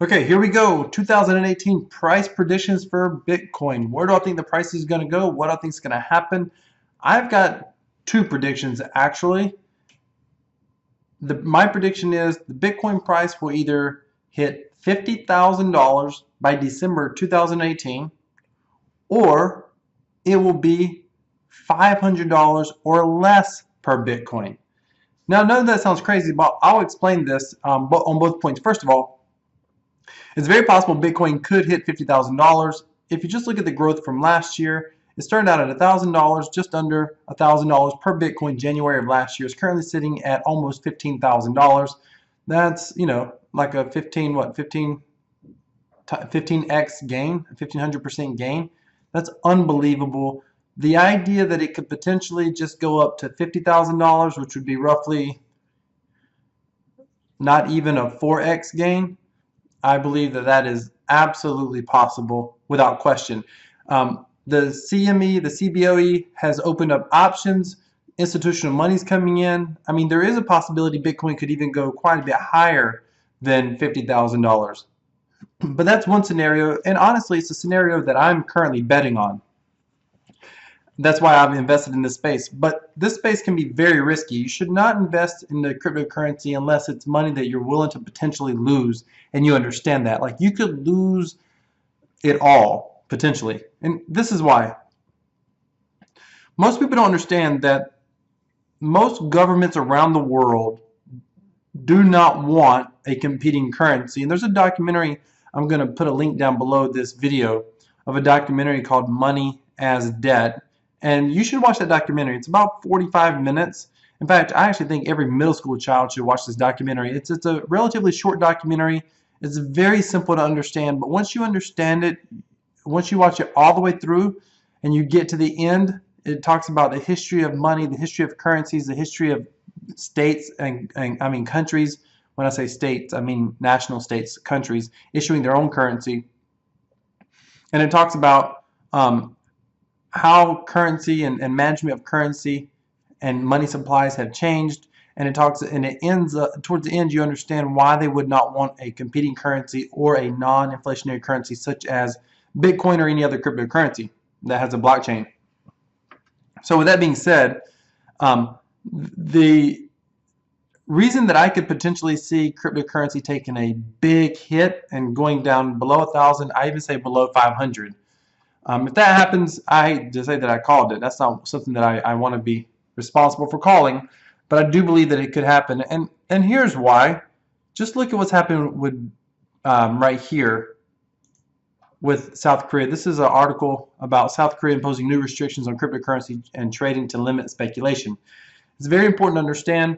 Okay, here we go. 2018 price predictions for Bitcoin. Where do I think the price is going to go? What do I think is going to happen? I've got two predictions actually. My prediction is the Bitcoin price will either hit $50,000 by December 2018, or it will be $500 or less per Bitcoin. Now, none of that sounds crazy, but I'll explain this on both points. First of all, it's very possible Bitcoin could hit $50,000. If you just look at the growth from last year, it started out at $1,000, just under $1,000 per Bitcoin January of last year. It's currently sitting at almost $15,000. That's, like a 15x gain, 1,500% gain. That's unbelievable. The idea that it could potentially just go up to $50,000, which would be roughly not even a 4x gain, I believe that that is absolutely possible without question. The CME, the CBOE has opened up options. Institutional money's coming in. I mean, there is a possibility Bitcoin could even go quite a bit higher than $50,000. But that's one scenario, and honestly, it's a scenario that I'm currently betting on. That's why I've invested in this space. But this space can be very risky. You should not invest in the cryptocurrency unless it's money that you're willing to potentially lose, and you understand that. Like, you could lose it all, potentially. And this is why. Most people don't understand that most governments around the world do not want a competing currency. And there's a documentary, I'm going to put a link down below this video, of a documentary called Money as Debt. And you should watch that documentary. It's about 45 minutes. In fact, I actually think every middle school child should watch this documentary. It's a relatively short documentary. It's very simple to understand, but once you understand it, once you watch it all the way through and you get to the end, it talks about the history of money, the history of currencies, the history of states and I mean countries. When I say states, I mean national states, countries issuing their own currency. And it talks about how currency and management of currency and money supplies have changed, and it ends towards the end you understand why they would not want a competing currency or a non-inflationary currency such as Bitcoin or any other cryptocurrency that has a blockchain. So with that being said, the reason that I could potentially see cryptocurrency taking a big hit and going down below 1,000, I even say below 500. If that happens, I hate to say that I called it. That's not something that I want to be responsible for calling, but I do believe that it could happen. And here's why. Just look at what's happened with right here with South Korea. This is an article about South Korea imposing new restrictions on cryptocurrency and trading to limit speculation. It's very important to understand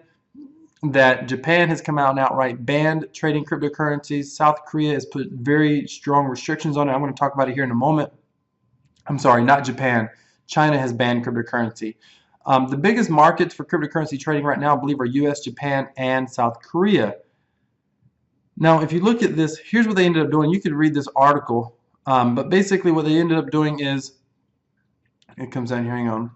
that Japan has come out and outright banned trading cryptocurrencies. South Korea has put very strong restrictions on it. I'm going to talk about it here in a moment. I'm sorry, not Japan. China has banned cryptocurrency. The biggest markets for cryptocurrency trading right now, I believe, are US, Japan, and South Korea. Now, if you look at this, here's what they ended up doing. You could read this article, but basically what they ended up doing is, it comes down here, hang on.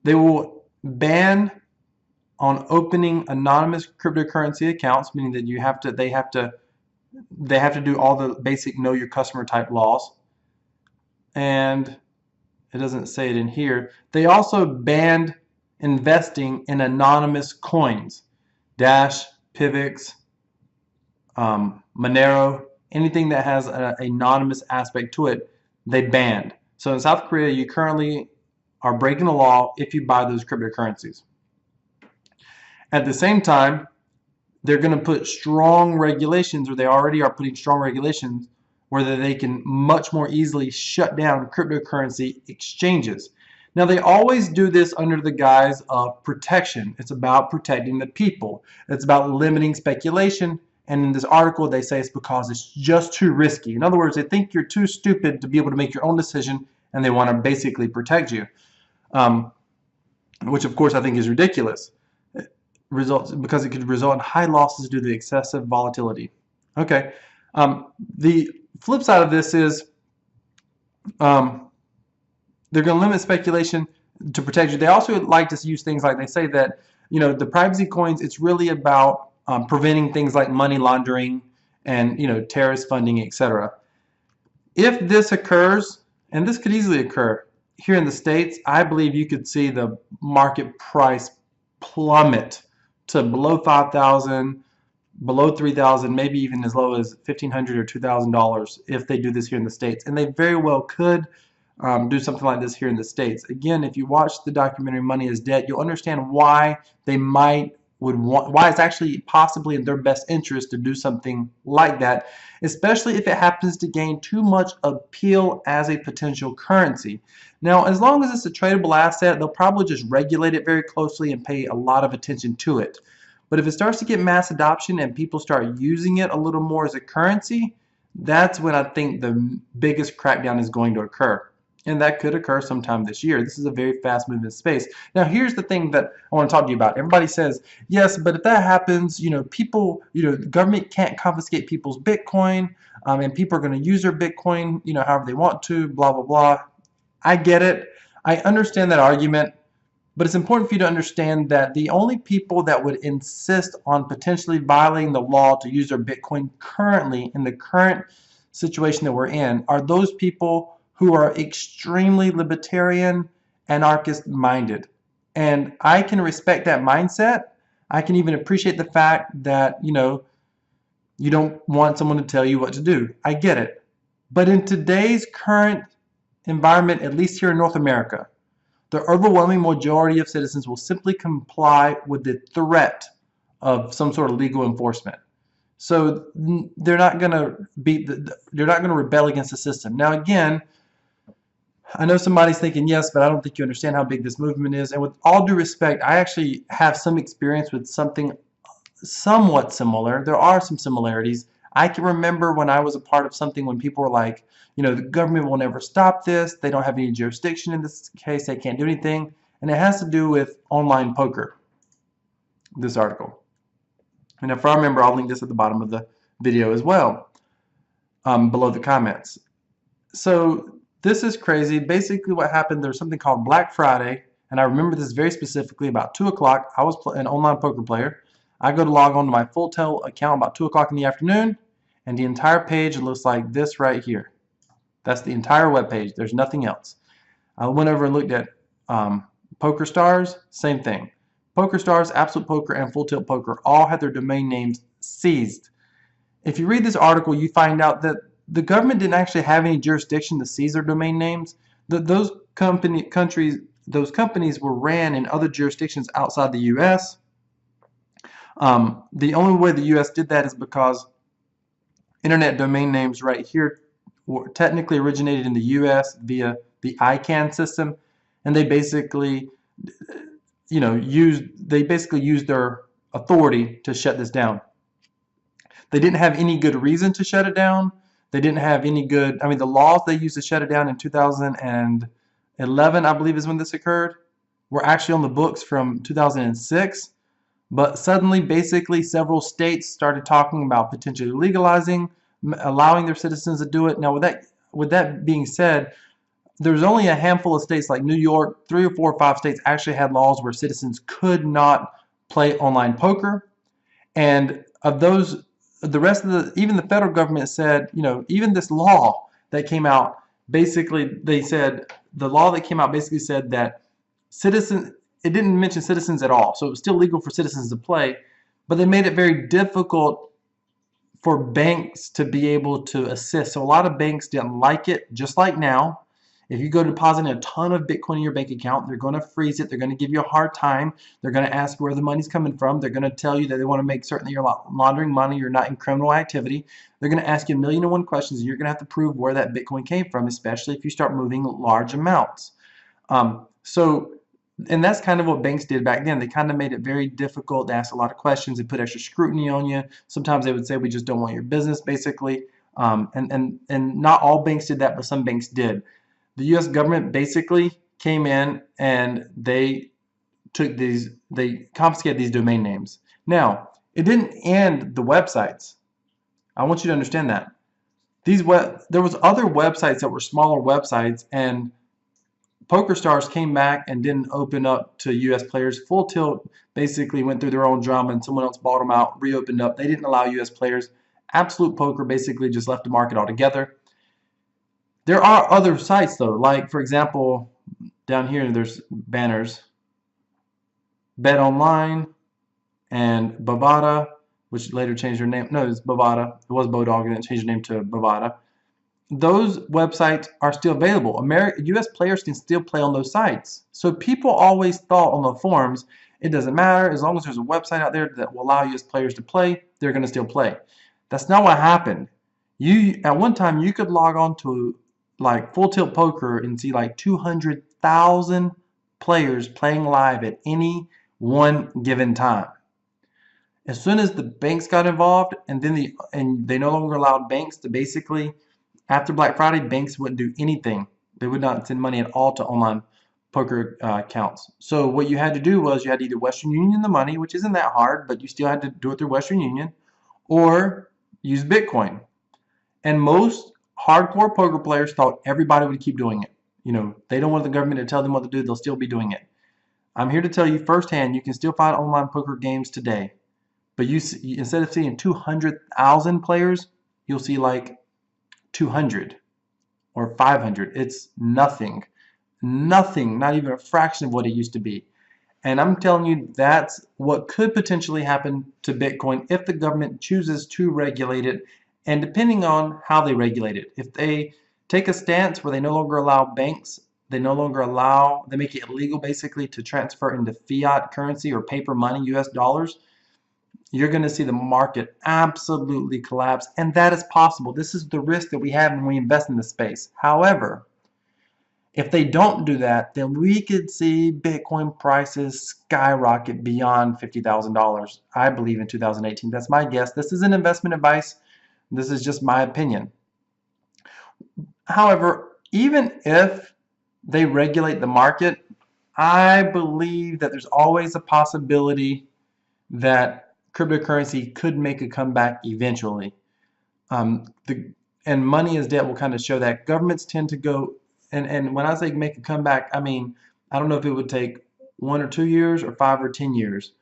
They will ban on opening anonymous cryptocurrency accounts, meaning that they have to do all the basic know your customer type laws. And it doesn't say it in here. They also banned investing in anonymous coins, Dash, Pivx, Monero, anything that has an anonymous aspect to it, they banned. So in South Korea, you currently are breaking the law if you buy those cryptocurrencies. At the same time, they're going to put strong regulations, or they already are putting strong regulations, where they can much more easily shut down cryptocurrency exchanges. Now, they always do this under the guise of protection. It's about protecting the people. It's about limiting speculation. And in this article, they say it's because it's just too risky. In other words, they think you're too stupid to be able to make your own decision, and they want to basically protect you, which, of course, I think is ridiculous. Because it could result in high losses due to excessive volatility. Okay. The flip side of this is they're going to limit speculation to protect you. They also like to use things like, they say that, the privacy coins, it's really about preventing things like money laundering and terrorist funding, etc. If this occurs, and this could easily occur here in the States, I believe you could see the market price plummet to below 5,000, below 3,000, maybe even as low as $1,500 or $2,000 if they do this here in the States. And they very well could do something like this here in the States. Again, if you watch the documentary Money is Debt, you'll understand why they why it's actually possibly in their best interest to do something like that, especially if it happens to gain too much appeal as a potential currency. Now, as long as it's a tradable asset, they'll probably just regulate it very closely and pay a lot of attention to it. But if it starts to get mass adoption and people start using it a little more as a currency, that's when I think the biggest crackdown is going to occur. And that could occur sometime this year. This is a very fast moving space. Now, here's the thing that I want to talk to you about. Everybody says, yes, but if that happens, people, the government can't confiscate people's Bitcoin, and people are going to use their Bitcoin, however they want to, blah, blah, blah. I get it. I understand that argument. But it's important for you to understand that the only people that would insist on potentially violating the law to use their Bitcoin currently in the current situation that we're in are those people who are extremely libertarian, anarchist-minded. And I can respect that mindset. I can even appreciate the fact that, you don't want someone to tell you what to do. I get it. But in today's current environment, at least here in North America, the overwhelming majority of citizens will simply comply with the threat of some sort of legal enforcement. So they're not going to rebel against the system. Now, again, I know somebody's thinking, yes, but I don't think you understand how big this movement is. And with all due respect, I actually have some experience with something somewhat similar. There are some similarities. I can remember when I was a part of something when people were like, the government will never stop this. They don't have any jurisdiction in this case. They can't do anything. And it has to do with online poker, this article. And if I remember, I'll link this at the bottom of the video as well, below the comments. So this is crazy. Basically what happened, there's something called Black Friday, and I remember this very specifically. About 2 o'clock, I was an online poker player. I go to log on to my Fulltel account about 2 o'clock in the afternoon, and the entire page looks like this right here. That's the entire web page. There's nothing else. I went over and looked at Poker Stars, same thing. Poker Stars, Absolute Poker, and Full Tilt Poker all had their domain names seized. If you read this article, you find out that the government didn't actually have any jurisdiction to seize their domain names. Those companies were ran in other jurisdictions outside the U.S. The only way the U.S. did that is because internet domain names right here were technically originated in the U.S. via the ICANN system, and they basically, used their authority to shut this down. They didn't have any good reason to shut it down. They didn't have any good, the laws they used to shut it down in 2011, I believe is when this occurred, were actually on the books from 2006. But suddenly, basically, several states started talking about potentially legalizing, allowing their citizens to do it. Now, with that being said, there's only a handful of states like New York, 3 or 4 or 5 states actually had laws where citizens could not play online poker. And of those, the rest of even the federal government said, even this law that came out, basically the law that came out basically said that it didn't mention citizens at all. So it was still legal for citizens to play, but they made it very difficult for banks to be able to assist. So a lot of banks didn't like it, just like now. If you go depositing a ton of Bitcoin in your bank account, they're going to freeze it. They're going to give you a hard time. They're going to ask where the money's coming from. They're going to tell you that they want to make certain that you're laundering money, you're not in criminal activity. They're going to ask you 1,000,001 questions, and you're going to have to prove where that Bitcoin came from, especially if you start moving large amounts. And that's kind of what banks did back then. They kind of made it very difficult to ask a lot of questions. They put extra scrutiny on you. Sometimes they would say, we just don't want your business, basically. And not all banks did that, but some banks did. The U.S. government basically came in and they confiscated these domain names. Now, it didn't end the websites. I want you to understand that. There was other websites that were smaller websites, and PokerStars came back and didn't open up to U.S. players. Full Tilt basically went through their own drama and someone else bought them out, reopened up. They didn't allow U.S. players. Absolute Poker basically just left the market altogether. There are other sites though, like for example, down here there's banners, Bet Online and Bovada, which later changed their name. No, it's Bovada. It was Bodog and then changed their name to Bovada. Those websites are still available. U.S. players can still play on those sites. So people always thought on the forums, it doesn't matter, as long as there's a website out there that will allow U.S. players to play, they're going to still play. That's not what happened. At one time you could log on to like Full Tilt Poker and see like 200,000 players playing live at any one given time. As soon as the banks got involved, and they no longer allowed banks to basically, after Black Friday, banks wouldn't do anything. They would not send money at all to online poker accounts. So what you had to do was you had to either Western Union the money, which isn't that hard, but you still had to do it through Western Union, or use Bitcoin. And most hardcore poker players thought everybody would keep doing it. You know, they don't want the government to tell them what to do. They'll still be doing it. I'm here to tell you firsthand, you can still find online poker games today. But instead of seeing 200,000 players, you'll see like 200 or 500. It's nothing, not even a fraction of what it used to be. And I'm telling you, that's what could potentially happen to Bitcoin if the government chooses to regulate it, and depending on how they regulate it. If they take a stance where they no longer allow banks, they make it illegal basically to transfer into fiat currency or paper money, US dollars, you're going to see the market absolutely collapse, and that is possible. This is the risk that we have when we invest in this space. However, if they don't do that, then we could see Bitcoin prices skyrocket beyond $50,000, I believe, in 2018. That's my guess. This isn't investment advice. This is just my opinion. However, even if they regulate the market, I believe that there's always a possibility that cryptocurrency could make a comeback eventually. And money is debt will kind of show that. Governments tend to go, and when I say make a comeback, I mean, I don't know if it would take 1 or 2 years or 5 or 10 years.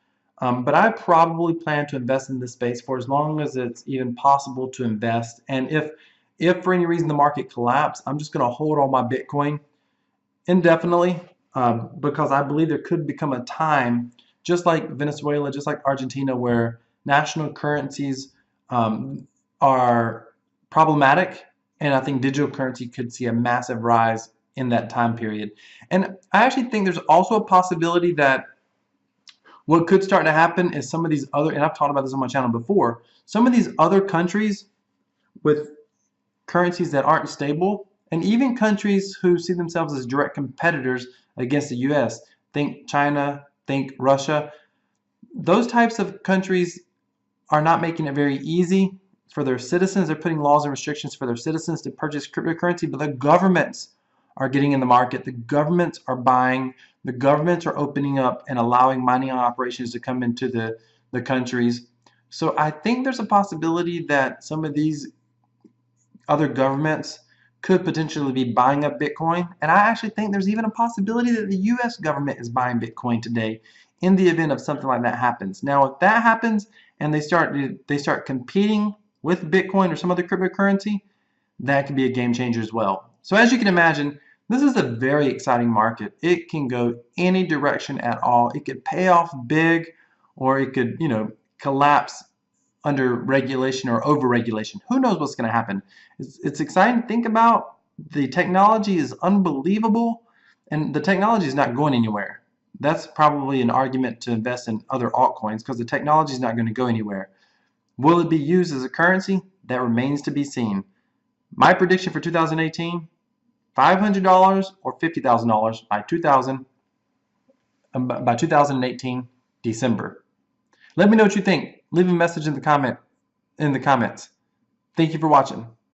But I probably plan to invest in this space for as long as it's even possible to invest. And if for any reason the market collapses, I'm just going to hold all my Bitcoin indefinitely, because I believe there could become a time, just like Venezuela, just like Argentina, where national currencies are problematic, and I think digital currency could see a massive rise in that time period. And I actually think there's also a possibility that what could start to happen is some of these other, and I've talked about this on my channel before, some of these other countries with currencies that aren't stable, and even countries who see themselves as direct competitors against the US, think China, think Russia, those types of countries are not making it very easy for their citizens. They're putting laws and restrictions for their citizens to purchase cryptocurrency, but the governments are getting in the market. The governments are buying. The governments are opening up and allowing mining operations to come into the countries. So I think there's a possibility that some of these other governments could potentially be buying up Bitcoin. And I actually think there's even a possibility that the US government is buying Bitcoin today in the event of something like that happens. Now, if that happens and they start competing with Bitcoin or some other cryptocurrency, that could be a game changer as well. So as you can imagine, this is a very exciting market. It can go any direction at all. It could pay off big, or it could, collapse under regulation or over-regulation. Who knows what's going to happen? It's exciting to think about. The technology is unbelievable, and the technology is not going anywhere. That's probably an argument to invest in other altcoins, because the technology is not going to go anywhere. Will it be used as a currency? That remains to be seen. My prediction for 2018, $500 or $50,000 by 2018 December. Let me know what you think. Leave a message in the comments. Thank you for watching.